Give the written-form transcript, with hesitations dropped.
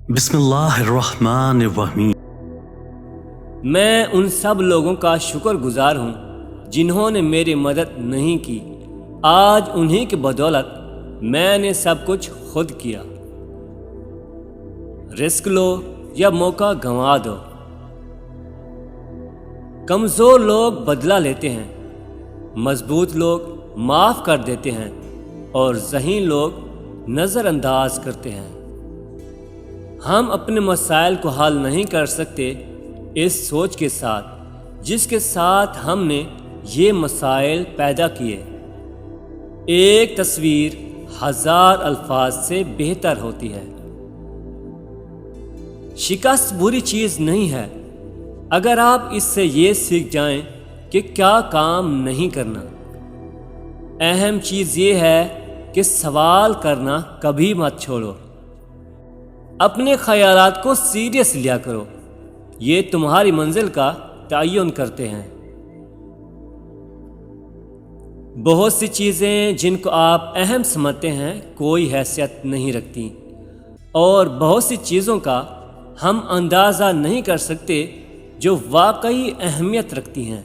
بسم اللہ الرحمن الرحیم۔ میں ان سب لوگوں کا شکر گزار ہوں جنہوں نے میری مدد نہیں کی۔ آج انہی کی بدولت میں نے سب کچھ خود کیا۔ رزق لو یا موقع گنوا دو۔ کمزور لوگ بدلہ لیتے ہیں، مضبوط لوگ معاف کر دیتے ہیں اور ذہین لوگ نظر انداز کرتے ہیں۔ ہم اپنے مسائل کو حل نہیں کر سکتے اس سوچ کے ساتھ جس کے ساتھ ہم نے یہ مسائل پیدا کیے۔ ایک تصویر 1000 الفاظ سے بہتر ہوتی ہے۔ شکست بری چیز نہیں ہے اگر آپ اس سے یہ سیکھ جائیں کہ کیا کام نہیں کرنا۔ اہم چیز یہ ہے کہ سوال کرنا کبھی مت چھوڑو۔ اپنے خیالات کو سیریس لیا کرو، یہ تمہاری منزل کا تعین کرتے ہیں۔ بہت سی چیزیں جن کو آپ اہم سمجھتے ہیں کوئی حیثیت نہیں رکھتی، اور بہت سی چیزوں کا ہم اندازہ نہیں کر سکتے جو واقعی اہمیت رکھتی ہیں۔